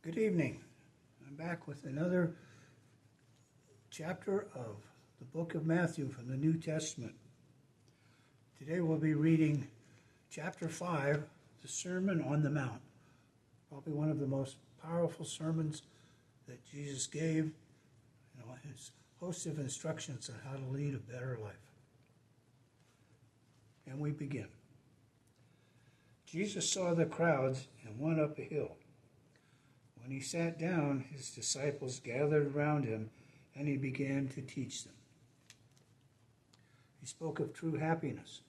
Good evening. I'm back with another chapter of the book of Matthew from the New Testament. Today we'll be reading chapter 5, the Sermon on the Mount. Probably one of the most powerful sermons that Jesus gave, his host of instructions on how to lead a better life. And we begin. Jesus saw the crowds and went up a hill. When he sat down, his disciples gathered around him, and he began to teach them. He spoke of true happiness.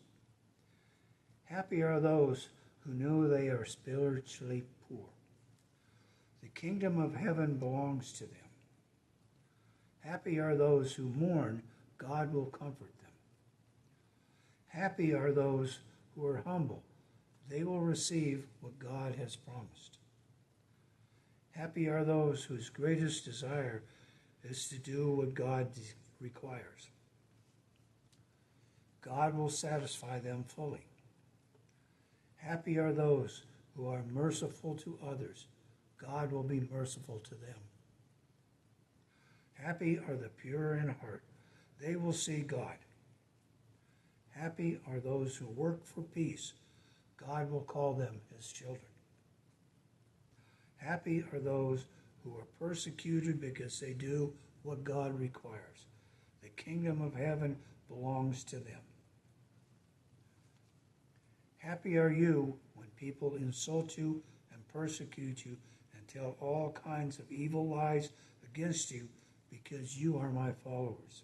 Happy are those who know they are spiritually poor. The kingdom of heaven belongs to them. Happy are those who mourn, God will comfort them. Happy are those who are humble, they will receive what God has promised. Happy are those whose greatest desire is to do what God requires. God will satisfy them fully. Happy are those who are merciful to others. God will be merciful to them. Happy are the pure in heart. They will see God. Happy are those who work for peace. God will call them his children. Happy are those who are persecuted because they do what God requires. The kingdom of heaven belongs to them. Happy are you when people insult you and persecute you and tell all kinds of evil lies against you because you are my followers.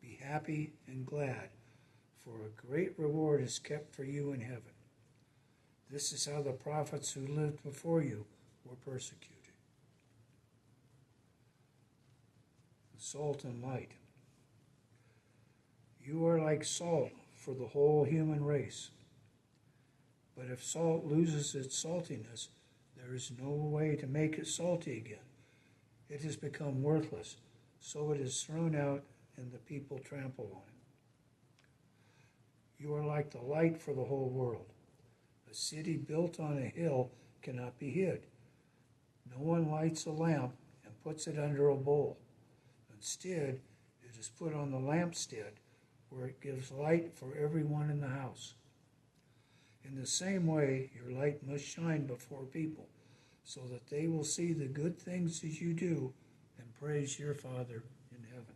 Be happy and glad, for a great reward is kept for you in heaven. This is how the prophets who lived before you were persecuted. Salt and light. You are like salt for the whole human race. But if salt loses its saltiness, there is no way to make it salty again. It has become worthless, so it is thrown out and the people trample on it. You are like the light for the whole world. A city built on a hill cannot be hid. No one lights a lamp and puts it under a bowl. Instead, it is put on the lampstand, where it gives light for everyone in the house. In the same way, your light must shine before people, so that they will see the good things that you do and praise your Father in heaven.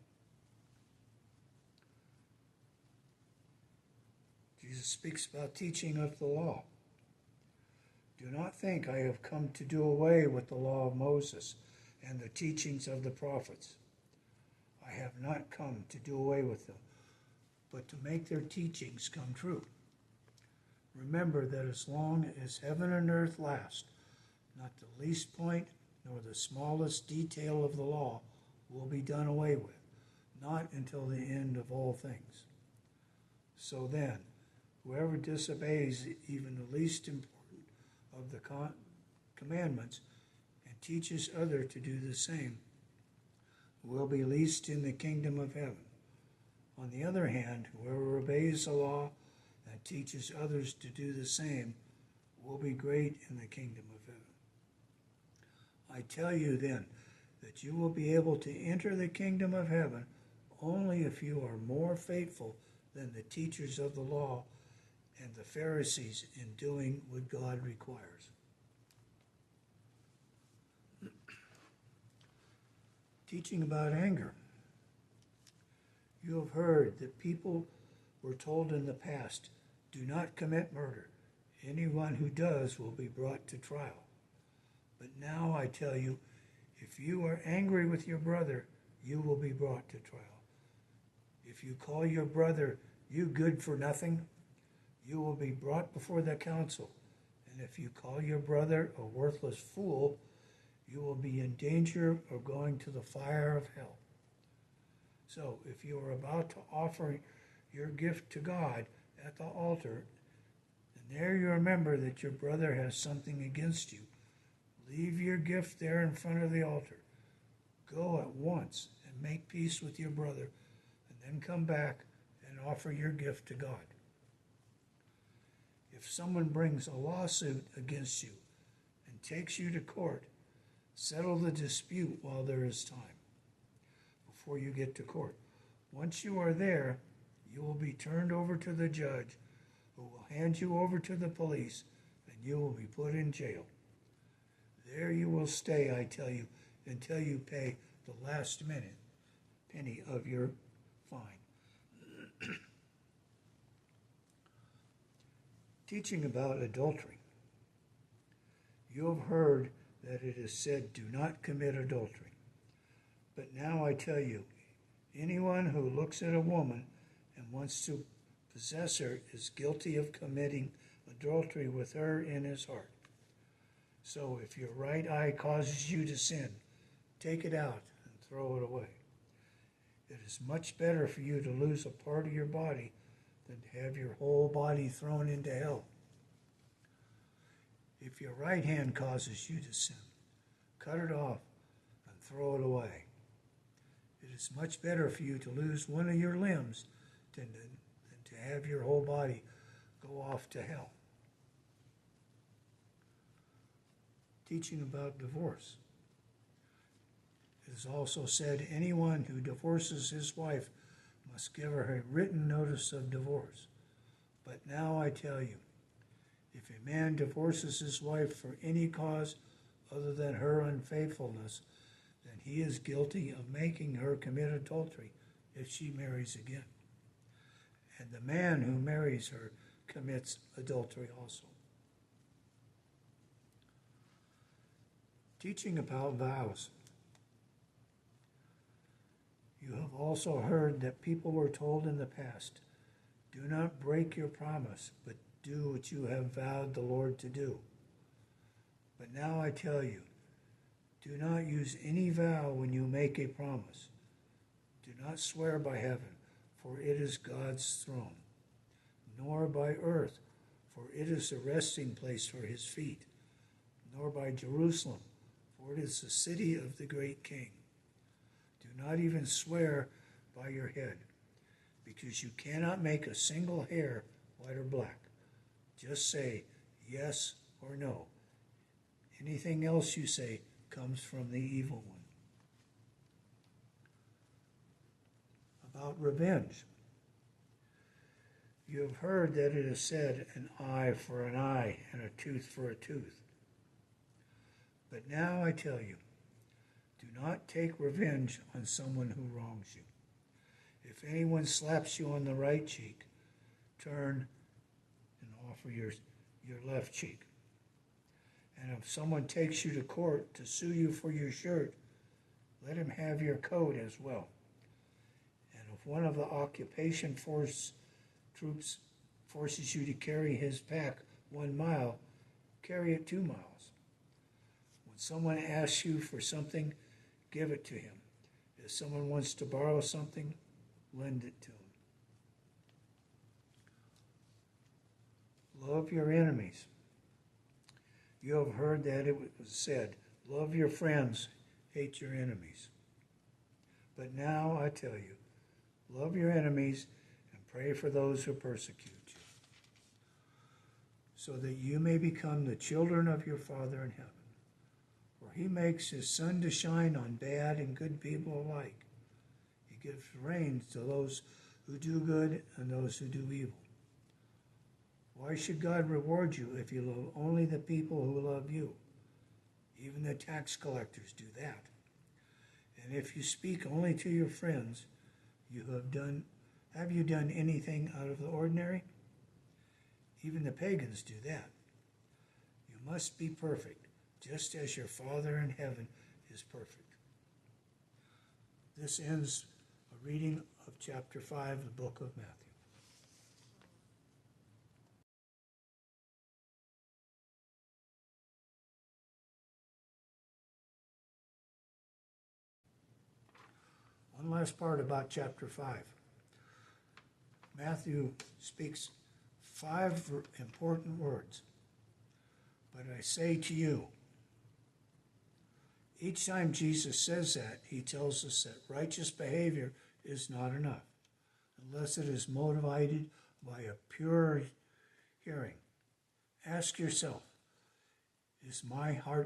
Jesus speaks about teaching of the law. Do not think I have come to do away with the law of Moses and the teachings of the prophets. I have not come to do away with them, but to make their teachings come true. Remember that as long as heaven and earth last, not the least point nor the smallest detail of the law will be done away with, not until the end of all things. So then, whoever disobeys even the least important of the commandments and teaches others to do the same will be least in the kingdom of heaven. On the other hand, whoever obeys the law and teaches others to do the same will be great in the kingdom of heaven. I tell you then that you will be able to enter the kingdom of heaven only if you are more faithful than the teachers of the law and the Pharisees in doing what God requires. Teaching about anger. You have heard that people were told in the past, do not commit murder. Anyone who does will be brought to trial. But now I tell you, if you are angry with your brother, you will be brought to trial. If you call your brother, you good for nothing, you will be brought before the council. And if you call your brother a worthless fool, you will be in danger of going to the fire of hell. So if you are about to offer your gift to God at the altar, and there you remember that your brother has something against you, leave your gift there in front of the altar. Go at once and make peace with your brother, and then come back and offer your gift to God. If someone brings a lawsuit against you and takes you to court, Settle the dispute while there is time, before you get to court. Once you are there, you will be turned over to the judge, who will hand you over to the police, and you will be put in jail. There you will stay, I tell you, until you pay the last penny of your fine. Teaching about adultery. You have heard that it is said, do not commit adultery. But now I tell you, anyone who looks at a woman and wants to possess her is guilty of committing adultery with her in his heart. So if your right eye causes you to sin, take it out and throw it away. It is much better for you to lose a part of your body than to have your whole body thrown into hell. If your right hand causes you to sin, cut it off and throw it away. It is much better for you to lose one of your limbs than to have your whole body go off to hell. Teaching about divorce. It is also said, anyone who divorces his wife must give her a written notice of divorce. But now I tell you, if a man divorces his wife for any cause other than her unfaithfulness, then he is guilty of making her commit adultery if she marries again. And the man who marries her commits adultery also. Teaching about vows. You have also heard that people were told in the past, do not break your promise, but do what you have vowed the Lord to do. But now I tell you, do not use any vow when you make a promise. Do not swear by heaven, for it is God's throne, nor by earth, for it is the resting place for his feet, nor by Jerusalem, for it is the city of the great King. Do not even swear by your head, because you cannot make a single hair white or black. Just say yes or no. Anything else you say comes from the evil one. About revenge. You have heard that it is said, an eye for an eye and a tooth for a tooth. But now I tell you, do not take revenge on someone who wrongs you. If anyone slaps you on the right cheek, turn and offer your left cheek. And if someone takes you to court to sue you for your shirt, let him have your coat as well. And if one of the occupation force troops forces you to carry his pack 1 mile, carry it 2 miles. When someone asks you for something, give it to him. If someone wants to borrow something, lend it to him. Love your enemies. You have heard that it was said, love your friends, hate your enemies. But now I tell you, love your enemies and pray for those who persecute you, so that you may become the children of your Father in heaven. For he makes his sun to shine on bad and good people alike. He gives rain to those who do good and those who do evil. Why should God reward you if you love only the people who love you? Even the tax collectors do that. And if you speak only to your friends, have you done anything out of the ordinary? Even the pagans do that. You must be perfect, just as your Father in heaven is perfect. This ends a reading of chapter 5 of the book of Matthew. One last part about chapter 5. Matthew speaks 5 important words. But I say to you, each time Jesus says that, he tells us that righteous behavior is not enough, unless it is motivated by a pure hearing. Ask yourself, is my heart